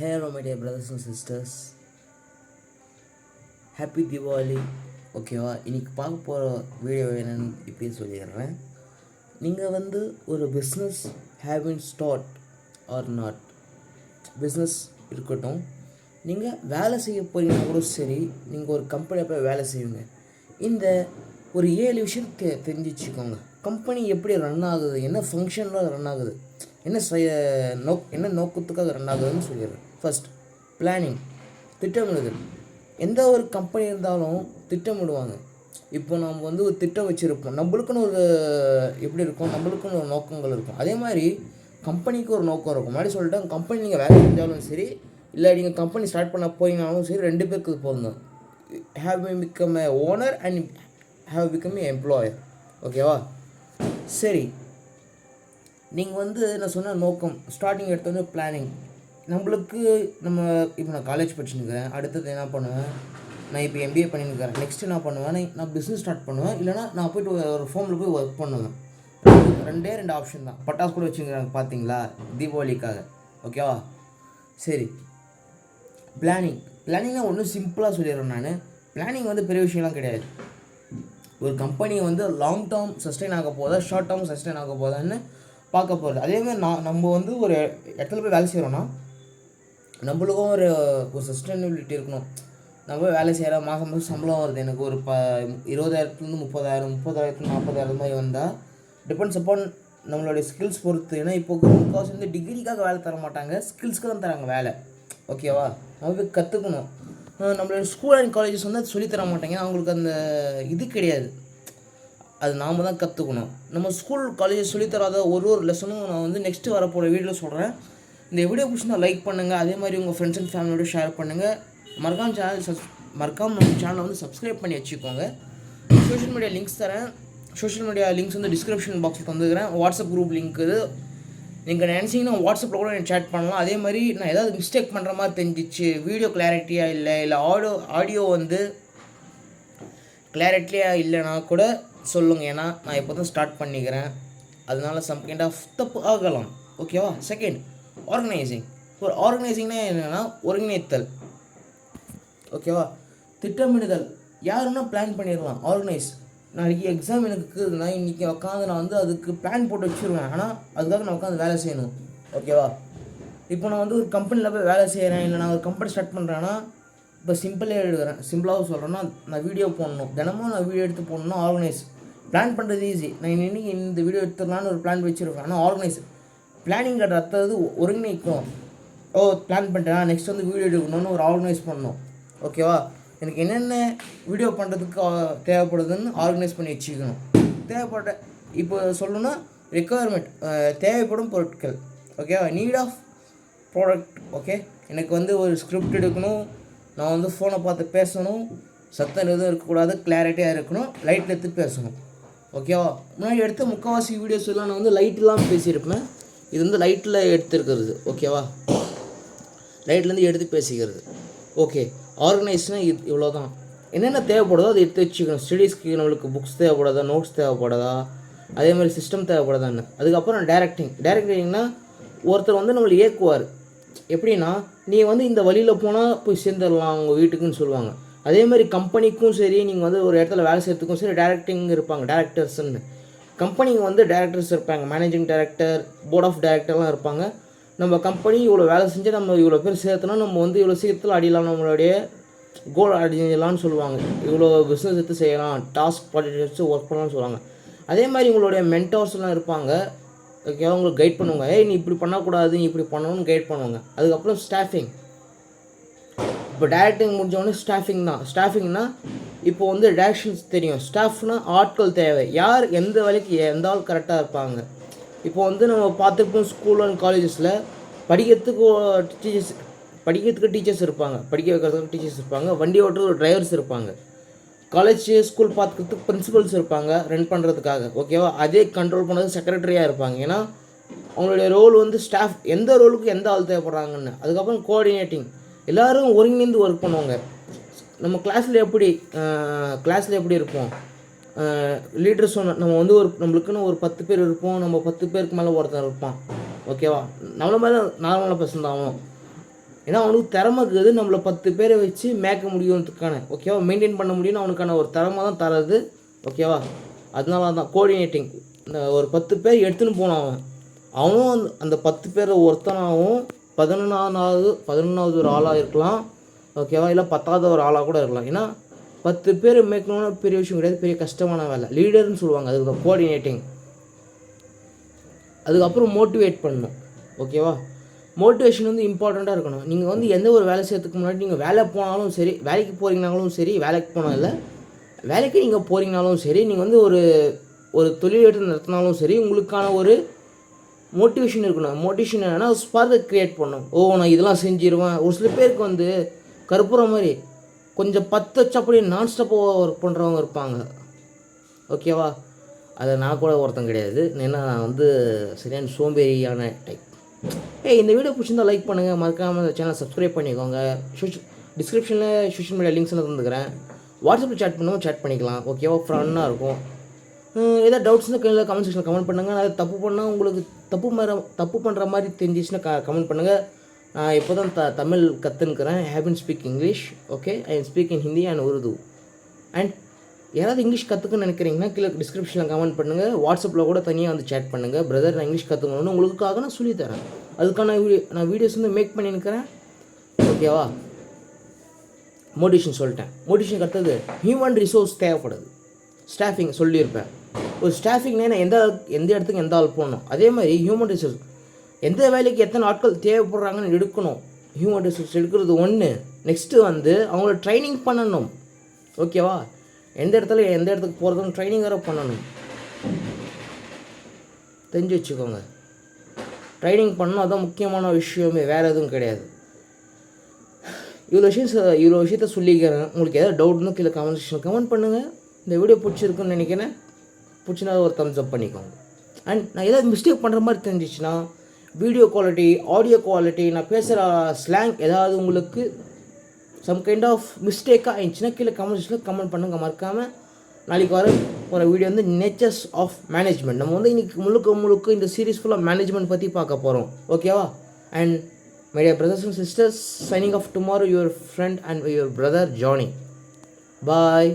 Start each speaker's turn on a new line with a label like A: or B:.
A: Hello my dear brothers and sisters, happy Diwali. ஓகேவா, இன்றைக்கி பார்க்க போகிற வீடியோ என்னென்னு இப்படின்னு சொல்லிடுறேன். நீங்கள் ஒரு business having start or not, business இருக்கட்டும், நீங்கள் வேலை செய்ய போகிறீங்கன்னா கூட சரி, நீங்கள் ஒரு கம்பெனியில் போய் வேலை செய்வீங்க. இந்த ஒரு 7 விஷயம் தெரிஞ்சு வச்சுக்கோங்க. கம்பெனி எப்படி ரன் ஆகுது, என்ன ஃபங்க்ஷனில் ரன் ஆகுது, என்ன நோக்கத்துக்காக ரன் ஆகுதுன்னு சொல்லிடுறேன். ஃபர்ஸ்ட், பிளானிங், திட்டமிடுதல். எந்த ஒரு கம்பெனி இருந்தாலும் திட்டமிடுவாங்க. இப்போ நம்ம ஒரு திட்டம் வச்சுருப்போம், நம்மளுக்குன்னு ஒரு எப்படி இருக்கும், நம்மளுக்குன்னு ஒரு நோக்கங்கள் இருக்கும். அதே மாதிரி கம்பெனிக்கு ஒரு நோக்கம் இருக்கும். முன்னாடி சொல்லிட்டேன், கம்பெனி நீங்கள் வேலை செஞ்சாலும் சரி, இல்லை நீங்கள் கம்பெனி ஸ்டார்ட் பண்ண போயினாலும் சரி, 2 பேருக்கு போதுங்க. Have become a owner and have become a employer. ஓகேவா, சரி. நீங்கள் நான் சொன்ன நோக்கம், ஸ்டார்டிங் எடுத்தோன்னே பிளானிங். நம்மளுக்கு இப்போ நான் காலேஜ் படிச்சுன்னுக்கிறேன், அடுத்தது என்ன பண்ணுவேன், நான் இப்போ MBA பண்ணியிருக்கிறேன், நெக்ஸ்ட்டு என்ன பண்ணுவேன், நான் பிஸ்னஸ் ஸ்டார்ட் பண்ணுவேன், இல்லைனா நான் போய்ட்டு ஒரு ஃபார்மில் போய் ஒர்க் பண்ணுவேன். 2 ஆப்ஷன் தான். பட்டாசு கூட வச்சுக்கிறாங்க பார்த்தீங்களா, தீபாவளிக்காக. ஓகேவா, சரி. பிளானிங்னா ஒன்றும் சிம்பிளாக சொல்லிடுறேன் நான். பிளானிங் பெரிய விஷயம்லாம் கிடையாது. ஒரு கம்பெனி லாங் டேர்ம் சஸ்டெயின் ஆக போதா, ஷார்ட் டேர்ம் சஸ்டெயின் ஆக போதான்னு பார்க்க போகிறது. அதேமாதிரி நம்ம ஒரு இடத்துல போய் வேலை செய்கிறோன்னா, நம்மளுக்கும் ஒரு சஸ்டைனபிலிட்டி இருக்கணும். நம்ம போய் வேலை செய்கிற மாதம் சம்பளம் வருது, எனக்கு ஒரு 20,000 30,000 30,000 40,000 மாதிரி வந்தால் டிபெண்ட்ஸ் அப்பான் நம்மளுடைய ஸ்கில்ஸ் பொறுத்து. ஏன்னா இப்போ முக்கால்வாசி டிகிரிக்காக வேலை தர மாட்டாங்க, ஸ்கில்ஸ்க்கு தான் தராங்க வேலை. ஓகேவா, நம்ம போய் கற்றுக்கணும். நம்மளோட ஸ்கூல் அண்ட் காலேஜஸ் அது சொல்லித்தர மாட்டாங்க, அவங்களுக்கு அந்த இது கிடையாது. அது நாம் தான் கற்றுக்கணும். நம்ம ஸ்கூல் காலேஜஸ் சொல்லித்தராத ஒரு லெசனும் நான் நெக்ஸ்ட்டு வரப்போகிற வீடியோவில் சொல்கிறேன். இந்த வீடியோ பிடிச்சிருந்தா லைக் பண்ணுங்கள், அதே மாதிரி உங்கள் ஃப்ரெண்ட்ஸ் அண்ட் ஃபேமிலியோட ஷேர் பண்ணுங்கள். மறக்காம நம்ம சேனலை சப்ஸ்கிரைப் பண்ணி வச்சுக்கோங்க. சோஷியல் மீடியா லிங்க்ஸ் தரேன். சோஷியல் மீடியா லிங்க்ஸ் டிஸ்கிரிப்ஷன் பாக்ஸில் தந்துக்கிறேன். வாட்ஸ்அப் குரூப் லிங்க் இது. நீங்கள் நினச்சிங்கன்னா வாட்ஸ்அப்பில் கூட எனக்கு சேட் பண்ணலாம். அதே மாதிரி நான் ஏதாவது மிஸ்டேக் பண்ணுற மாதிரி தெரிஞ்சிச்சு, வீடியோ கிளாரிட்டியாக இல்லை ஆடியோ கிளாரிட்டியாக இல்லைனா கூட சொல்லுங்கள். ஏன்னா நான் இப்போ தான் ஸ்டார்ட் பண்ணிக்கிறேன், அதனால சம் கைண்ட் ஆஃப் தப்பு ஆகலாம். ஓகேவா. Second, organising. ஒரு ஆர்கனைசிங்னா என்னென்னா ஒருங்கிணைத்தல். ஓகேவா, திட்டமிடுதல். யாருன்னா பிளான் பண்ணிடலாம். ஆர்கனைஸ், நாளைக்கு எக்ஸாம் எனக்கு இருக்குதுன்னா இன்றைக்கி உட்காந்து நான் அதுக்கு பிளான் போட்டு வச்சுருவேன். ஆனால் அதுக்காக நான் உட்காந்து வேலை செய்யணும். ஓகேவா, இப்போ நான் ஒரு கம்பெனியில் போய் வேலை செய்கிறேன், இல்லை நான் ஒரு கம்பெனி ஸ்டார்ட் பண்ணுறேன்னா, இப்போ சிம்பிளாக சொல்கிறேன்னா, நான் வீடியோ போடணும், தினமும் நான் வீடியோ எடுத்து போடணும்னா ஆர்கனைஸ். பிளான் பண்ணுறது ஈஸி, நான் இன்றைக்கி இந்த வீடியோ எடுத்துடலான்னு ஒரு பிளான் வச்சுருக்கேன். ஆனால் ஆர்கனைஸ், பிளானிங் அடுத்தது ஒருங்கிணைக்கும். பிளான் பண்ணிட்டேன், நெக்ஸ்ட் வீடியோ எடுக்கணும்னு ஒரு ஆர்கனைஸ் பண்ணணும். ஓகேவா, எனக்கு என்னென்ன வீடியோ பண்ணுறதுக்கு தேவைப்படுதுன்னு ஆர்கனைஸ் பண்ணி வச்சுக்கணும். இப்போ சொல்லணும்னா ரெக்குவயர்மெண்ட், தேவைப்படும் பொருட்கள். ஓகேவா, நீட் ஆஃப் ப்ராடக்ட். ஓகே, எனக்கு ஒரு ஸ்கிரிப்ட் எடுக்கணும், நான் ஃபோனை பார்த்து பேசணும், சத்தம் எதுவும் இருக்கக்கூடாது, கிளாரிட்டியாக இருக்கணும், லைட்டில் எடுத்து பேசணும். ஓகேவா, முன்னாடி எடுத்த முக்கால்வாசி வீடியோஸ் எல்லாம் நான் லைட்லாம் பேசியிருப்பேன். இது லைட்டில் எடுத்துருக்கிறது. ஓகேவா, லைட்லேருந்து எடுத்து பேசிக்கிறது. ஓகே, ஆர்கனைஸ்னால் இவ்வளோ தான். என்னென்ன தேவைப்படுதோ அதை எடுத்து வச்சுக்கணும். ஸ்டடீஸ்க்கு நம்மளுக்கு புக்ஸ் தேவைப்படுதா, நோட்ஸ் தேவைப்படுதா, அதே மாதிரி சிஸ்டம் தேவைப்படுதான்னு. அதுக்கப்புறம் டைரக்டிங்னா ஒருத்தர் நம்மளை இயக்குவார். எப்படின்னா, நீ இந்த வழியில் போனால் போய் சேர்ந்துடலாம் உங்கள் வீட்டுக்குன்னு சொல்லுவாங்க. அதே மாதிரி கம்பெனிக்கும் சரி, நீங்கள் ஒரு இடத்துல வேலை செய்கிறதுக்கும் சரி டேரக்டிங் இருப்பாங்க, டேரக்டர்ஸ்ன்னு. கம்பெனிக்கு டேரக்டர்ஸ் இருப்பாங்க, மேனேஜிங் டைரக்டர், போர்ட் ஆஃப் டைரக்டர்லாம் இருப்பாங்க. நம்ம கம்பெனி இவ்வளோ வேலை செஞ்சு நம்ம இவ்வளோ பேர் சேர்த்தோன்னா நம்ம இவ்வளோ சீக்கிரத்தில் அடியலாம், நம்மளுடைய கோல் அடிஞ்சலான்னு சொல்லுவாங்க. இவ்வளோ பிஸ்னஸ் எடுத்து செய்யலாம், டாஸ்க் ப்ராஜெக்ட் வச்சு ஒர்க் பண்ணலாம்னு சொல்லுவாங்க. அதே மாதிரி உங்களுடைய மென்டார்ஸ்லாம் இருப்பாங்க. ஓகே, உங்களுக்கு கைட் பண்ணுவாங்க. நீ இப்படி பண்ணக்கூடாது, நீ இப்படி பண்ணணும்னு கைட் பண்ணுவாங்க. அதுக்கப்புறம் ஸ்டாஃபிங். இப்போ டைரக்டிங் முடிஞ்சவொடனே ஸ்டாஃபிங் தான். ஸ்டாஃபிங்னா இப்போ டேரக்ஷன்ஸ் தெரியும். ஸ்டாஃப்னா ஆட்கள் தேவை, யார் எந்த வேலைக்கு எந்த ஆள் கரெக்டாக இருப்பாங்க. இப்போ நம்ம பார்த்துருப்போம், ஸ்கூல் அண்ட் காலேஜஸில் படிக்கிறதுக்கு டீச்சர்ஸ் இருப்பாங்க, படிக்க வைக்கிறதுக்கு டீச்சர்ஸ் இருப்பாங்க, வண்டி ஓட்டுற டிரைவர்ஸ் இருப்பாங்க. காலேஜ் ஸ்கூல் பார்த்துக்கிறதுக்கு பிரின்சிபல்ஸ் இருப்பாங்க ரன் பண்ணுறதுக்காக. ஓகேவா, அதே கண்ட்ரோல் பண்ணுறது செக்ரட்டரியாக இருப்பாங்க. ஏன்னா அவங்களுடைய ரோல் ஸ்டாஃப் எந்த ரோலுக்கு எந்த ஆள் தேவைப்படுறாங்கன்னு. அதுக்கப்புறம் கோஆர்டினேட்டிங், எல்லோரும் ஒருங்கிணைந்து ஒர்க் பண்ணுவாங்க. நம்ம கிளாஸில் எப்படி இருப்போம், லீடர்ஸ் நம்ம நம்மளுக்குன்னு ஒரு 10 பேர் இருப்போம், நம்ம 10 பேருக்கு மேலே ஒருத்தர் இருப்பான். ஓகேவா, நம்மள மாதிரி நார்மலாக பர்சன் தான். ஏன்னா அவனுக்கு திறமை இருக்குது, நம்மளை 10 பேரை வச்சு மேய்க்க முடியுன்றதுக்கான ஓகேவா, மெயின்டைன் பண்ண முடியும்னு அவனுக்கான ஒரு திறமை தான் தரது ஓகேவா. அதனால தான் கோஆர்டினேட்டிங். இந்த ஒரு 10 பேர் எடுத்துன்னு போனான் அவனும் அந்த 10 பேரை ஒருத்தனாகவும் 11வது ஒரு ஆளாக இருக்கலாம் ஓகேவா, இல்லை 10வது ஒரு ஆளாக கூட இருக்கலாம். ஏன்னா 10 பேர் மேய்க்கணும்னா பெரிய விஷயம் கிடையாது, பெரிய கஷ்டமான வேலை. லீடர்னு சொல்லுவாங்க, அதுக்கு தான் கோஆர்டினேட்டிங். அதுக்கப்புறம் மோட்டிவேட் பண்ணணும் ஓகேவா. மோட்டிவேஷன் வந்து இம்பார்ட்டண்ட்டாக இருக்கணும். நீங்கள் வந்து எந்த ஒரு வேலை செய்யறதுக்கு முன்னாடி நீங்கள் வேலை போனாலும் சரி, வேலைக்கு போகிறீங்கனாலும் சரி, வேலைக்கு போனால் இல்லை வேலைக்கு நீங்கள் போகிறீங்கனாலும் சரி, நீங்கள் வந்து ஒரு தொழில் எடுத்து நடத்தினாலும் சரி, உங்களுக்கான ஒரு மோட்டிவேஷன் இருக்கணும். மோட்டிவேஷன் என்னென்னா ஸ்பார்க்கை க்ரியேட் பண்ணணும். நான் இதெல்லாம் செஞ்சிருவேன். ஒரு சில பேருக்கு வந்து கற்பூரம் மாதிரி கொஞ்சம் 10 வச்சு அப்படியே நான் ஸ்டாப்பாக ஒர்க் பண்ணுறவங்க இருப்பாங்க ஓகேவா. அதை நான் கூட ஒருத்தன் கிடையாது, ஏன்னா நான் வந்து சரியான சோம்பேறியான டைப். இந்த வீடியோ பிடிச்சிருந்தால் லைக் பண்ணுங்கள், மறக்காமல் இந்த சேனலை சப்ஸ்கிரைப் பண்ணிக்கோங்க. டிஸ்கிரிப்ஷனில் சோஷியல் மீடியா லிங்க்ஸ் எல்லாம் தந்துக்கிறேன். வாட்ஸ்அப்பில் சேட் பண்ணுவோம், சேட் பண்ணிக்கலாம் ஓகேவா, ஃப்ரெண்டாக இருக்கும். ஏதாவது டவுட்ஸ்னால் கீழே கமெண்ட் செக்ஷனில் கமெண்ட் பண்ணுங்கள். நான் தப்பு பண்ணால் உங்களுக்கு தப்பு பண்ணுற மாதிரி தெரிஞ்சிச்சுன்னா கமெண்ட் பண்ணுங்கள். நான் இப்போ தான் தமிழ் கற்றுன்னுக்கிறேன். I have been speak English okay. I speak in Hindi and Urdu. And யாராவது இங்கிலீஷ் கற்றுக்கணும்னு நினைக்கிறீங்கன்னா கீழே டிஸ்கிரிப்ஷனில் கமெண்ட் பண்ணுங்கள். வாட்ஸ்அப்பில் கூட தனியாக வந்து சேட் பண்ணுங்கள். பிரதர் நான் இங்கிலீஷ் கற்றுக்கணும்னு உங்களுக்காக நான் சொல்லித்தரேன். அதுக்கான நான் வீடியோஸ் வந்து மேக் பண்ணியிருக்கிறேன் ஓகேவா. மோட்டிவேஷன் சொல்லிட்டேன். மோட்டிவேஷன் கற்றுது ஹியூமன் ரிசோர்ஸ் தேவைப்படுது. ஸ்டாஃபிங் சொல்லியிருப்பேன். ஒரு ஸ்டாஃபிங்னா எந்த இடத்துக்கு எந்த ஆள் போகணும், அதே மாதிரி ஹியூமன் ரிசோர்ஸ் எந்த வேலைக்கு எத்தனை ஆட்கள் தேவைப்படுறாங்கன்னு எடுக்கணும். ஹியூமன் ரிசோர்ஸ் எடுக்கிறது ஒன்று. நெக்ஸ்ட்டு வந்து அவங்கள ட்ரைனிங் பண்ணணும் ஓகேவா. எந்த இடத்துக்கு போகிறதுன்னு ட்ரைனிங் வேறு பண்ணணும், தெரிஞ்சு வச்சுக்கோங்க. ட்ரைனிங் பண்ணணும், அதுதான் முக்கியமான விஷயமே, வேறு எதுவும் கிடையாது. இவ்வளோ விஷயத்த சொல்லிக்கிறேன். உங்களுக்கு எதாவது டவுட்னு கீழே கமெண்ட் செக்ஷனில் கமெண்ட் பண்ணுங்கள். இந்த வீடியோ பிடிச்சிருக்குன்னு நினைக்கிறேன். பிடிச்சினா ஒரு தம்ஸ் அப் பண்ணிக்கோங்க. அண்ட் நான் ஏதாவது மிஸ்டேக் பண்ணுற மாதிரி தெரிஞ்சிச்சுன்னா வீடியோ குவாலிட்டி, ஆடியோ குவாலிட்டி, நான் பேசுகிற ஸ்லாங் ஏதாவது உங்களுக்கு சம் கைண்ட் ஆஃப் மிஸ்டேக்காக இருந்துச்சுன்னா கீழே கமெண்ட் செக்ஷனில் கமெண்ட் பண்ணுங்கள். மறக்காமல் நாளைக்கு வர வீடியோ வந்து நேச்சர்ஸ் ஆஃப் மேனேஜ்மெண்ட். நம்ம வந்து இன்றைக்கி முழுக்க இந்த சீரீஸ் ஃபுல்லாக மேனேஜ்மெண்ட் பற்றி பார்க்க போகிறோம் ஓகேவா. And my dear brothers and sisters, signing off tomorrow, your friend and your brother Johnny. Bye.